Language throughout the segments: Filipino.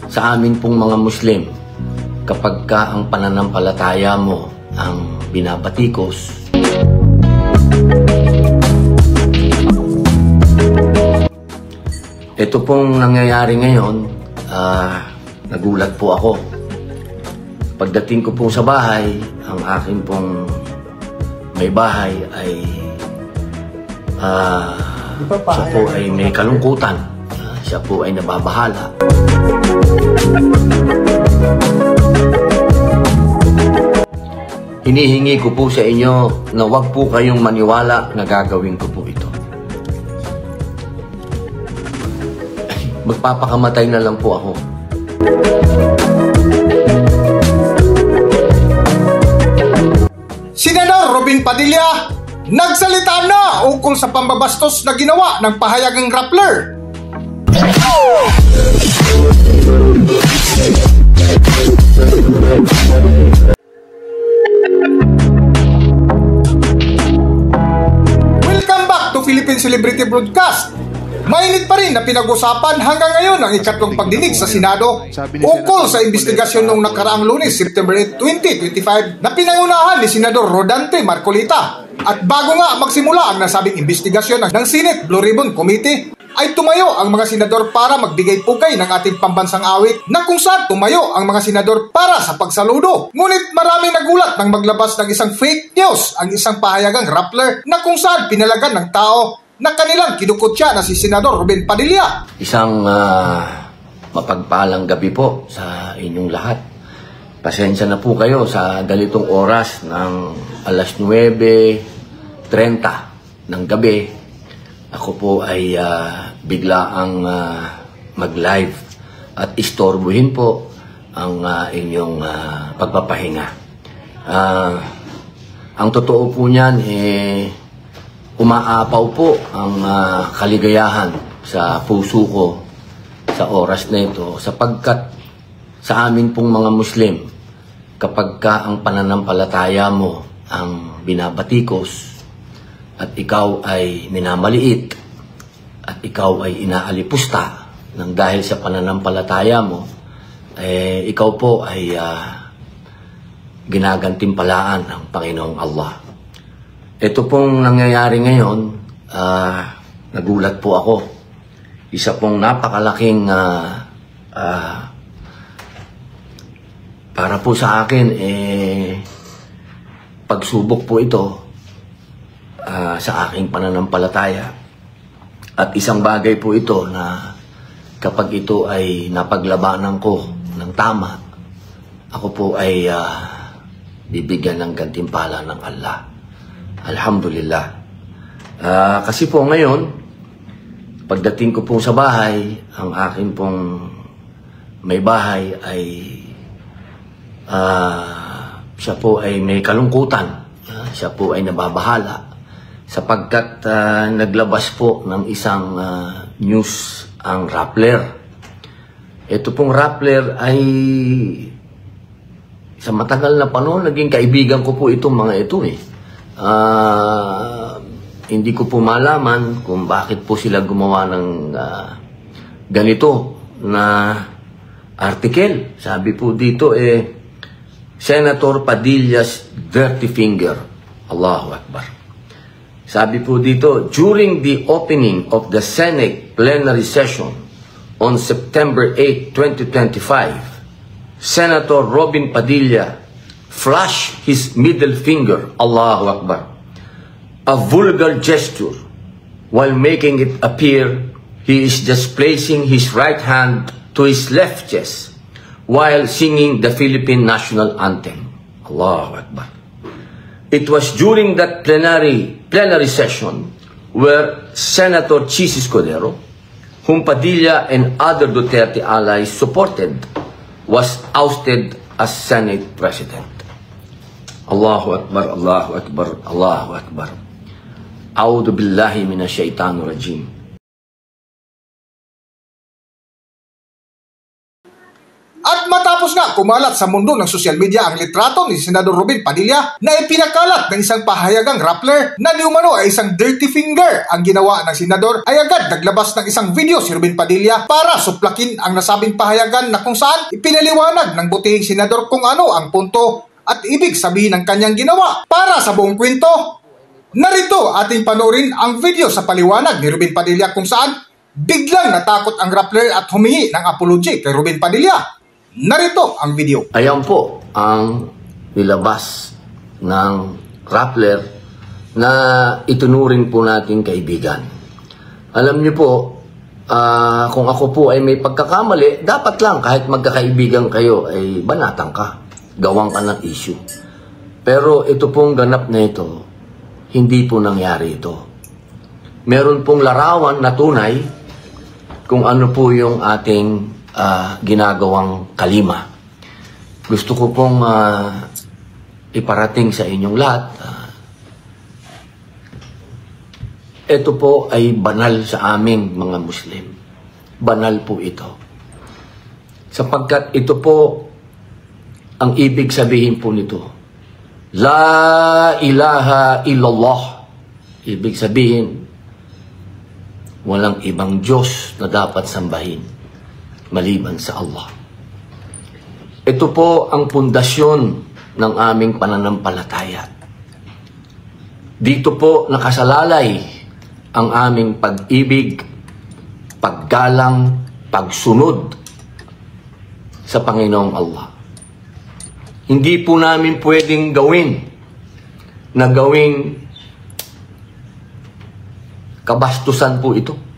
Sa amin pong mga Muslim, kapag ka ang pananampalataya mo ang binabatikos, ito pong nangyayari ngayon, nagulat po ako. Pagdating ko po sa bahay, ang akin pong may bahay ay siya po ay may kalungkutan. Siya po ay nababahala. Hinihingi ko po sa inyo na huwag po kayong maniwala na gagawin ko po ito. Magpapakamatay na lang po ako. Senador Robin Padilla nagsalita na ukol sa pambabastos na ginawa ng pahayagang Rappler. Welcome back to Philippine Celebrity Broadcast. Mainit pa rin na pinag-usapan hanggang ngayon ang ikatlong pagdinig sa Senado ukol sa investigasyon noong nakaraang Lunes, September 8, 2025 na pinangunahan ni Senador Rodante Marcolita. At bago nga magsimula ang nasabing investigasyon ng Senate Blue Ribbon Committee, ay tumayo ang mga senador para magbigay pugay ng ating pambansang awit na kung saan tumayo ang mga senador para sa pagsaludo. Ngunit maraming nagulat nang maglabas ng isang fake news ang isang pahayagang Rappler na kung saan pinalagan ng tao na kanilang kinukutya na si Senador Robin Padilla. Isang mapagpalang gabi po sa inyong lahat. Pasensya na po kayo sa ganitong oras ng alas 9:30 ng gabi. Ako po ay biglaang mag-live at istorbohin po ang inyong pagpapahinga. Ang totoo po niyan, umaapaw po ang kaligayahan sa puso ko sa oras na ito sapagkat sa amin pong mga Muslim, kapag ka ang pananampalataya mo ang binabatikos at ikaw ay minamaliit at ikaw ay inaalipusta nang dahil sa pananampalataya mo, ikaw po ay ginagantimpalaan ng Panginoong Allah. Ito pong nangyayari ngayon, nagulat po ako. Isa pong napakalaking para po sa akin, pagsubok po ito sa aking pananampalataya. At isang bagay po ito na kapag ito ay napaglabanan ko ng tama, ako po ay bibigyan ng gantimpala ng Allah. Alhamdulillah. Kasi po ngayon, pagdating ko po sa bahay, ang akin pong may bahay ay siya po ay may kalungkutan. Siya po ay nababahala sapagkat naglabas po ng isang news ang Rappler. Ito pong Rappler ay sa matagal na panahon, naging kaibigan ko po itong mga ito Hindi ko po malaman kung bakit po sila gumawa ng ganito na article. Sabi po dito Senator Padilla's dirty finger. Allahu Akbar. Sabi po dito, during the opening of the Senate plenary session on September 8, 2025, Senator Robin Padilla flashed his middle finger, Allahu Akbar, a vulgar gesture, while making it appear he is just placing his right hand to his left chest while singing the Philippine national anthem. Allahu Akbar. It was during that plenary session where Senator Chis Escudero, whom Padilla and other Duterte allies supported, was ousted as Senate President. Allahu Akbar, Allahu Akbar, Allahu Akbar. A'udhu billahi minash shaitanir rajim. At matapos nga kumalat sa mundo ng social media ang litrato ni Senador Robin Padilla na ipinakalat ng isang pahayagang rappler na di umano ay isang dirty finger ang ginawa ng senador, ay agad naglabas ng isang video si Robin Padilla para suplakin ang nasabing pahayagan na kung saan ipinaliwanag ng butihing senador kung ano ang punto at ibig sabihin ng kanyang ginawa. Para sa buong kwento, narito ating panoorin ang video sa paliwanag ni Robin Padilla kung saan biglang natakot ang rappler at humingi ng apology kay Robin Padilla. Narito ang video. Ayan po ang nilabas ng rappler na itunuring po nating kaibigan. Alam niyo po, kung ako po ay may pagkakamali, dapat lang kahit magkakaibigan kayo ay banatan ka. Gawang ka ng issue. Pero ito pong ganap na ito, hindi po nangyari ito. Meron pong larawan na tunay kung ano po yung ating ginagawang kalima. Gusto ko pong iparating sa inyong lahat. Ito po ay banal sa aming mga Muslim. Banal po ito. Sapagkat ito po ang ibig sabihin po nito. La ilaha illallah. Ibig sabihin, walang ibang Diyos na dapat sambahin maliban sa Allah. Ito po ang pundasyon ng aming pananampalataya. Dito po nakasalalay ang aming pag-ibig, paggalang, pagsunod sa Panginoong Allah. Hindi po namin pwedeng gawing kabastusan po ito.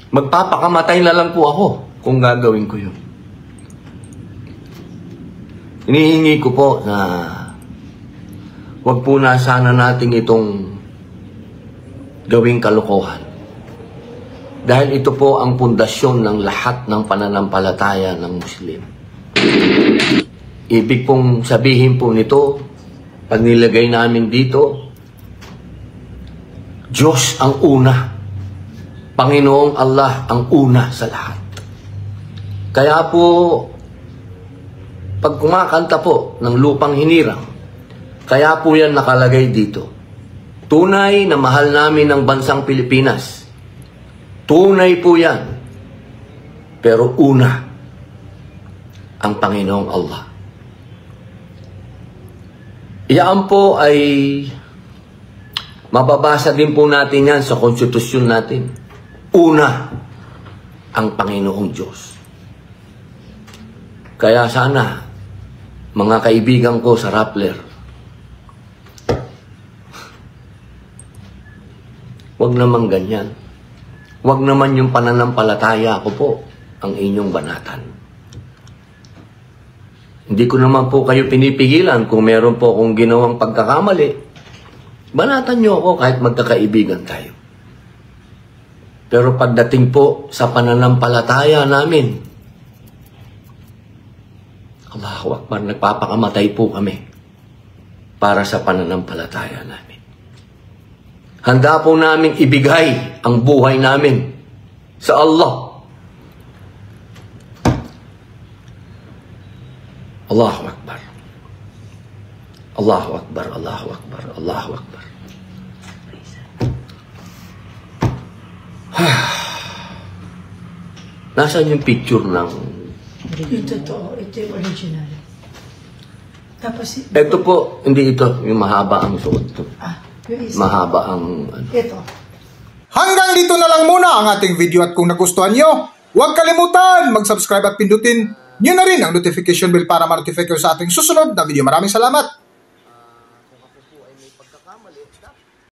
Magpapakamatay na lang po ako kung gagawin ko yun. Hinihingi ko po na wag po na sana natin itong gawing kalokohan. Dahil ito po ang pundasyon ng lahat ng pananampalataya ng Muslim. Ibig pong sabihin po nito, pag nilagay namin dito, Diyos ang una. Panginoong Allah ang una sa lahat. Kaya po, pag kumakanta po ng lupang hinirang, kaya po yan nakalagay dito. Tunay na mahal namin ang bansang Pilipinas. Tunay po yan. Pero una, ang Panginoong Allah. Iyan po ay mababasa din po natin yan sa konstitusyon natin. Una, ang Panginoong Diyos. Kaya sana, mga kaibigan ko sa rappler, wag naman ganyan. Wag naman yung pananampalataya ko po ang inyong banatan. Hindi ko naman po kayo pinipigilan kung meron po akong ginawang pagkakamali. Banatan nyo ako kahit magkakaibigan tayo. Pero pagdating po sa pananampalataya namin, Allahu Akbar, nagpapakamatay po kami para sa pananampalataya namin. Handa po namin ibigay ang buhay namin sa Allah. Allahu Akbar. Allahu Akbar, Allahu Akbar, Allahu Akbar. Nasaan yung picture ng... Ito to, ito yung original. Tapos... Ito po, hindi ito. Yung mahaba ang suot. Yung isa. Mahaba ang... Ito. Hanggang dito na lang muna ang ating video at kung nagustuhan nyo, huwag kalimutan mag-subscribe at pindutin nyo na rin ang notification bell para ma-notify kayo sa ating susunod na video. Maraming salamat!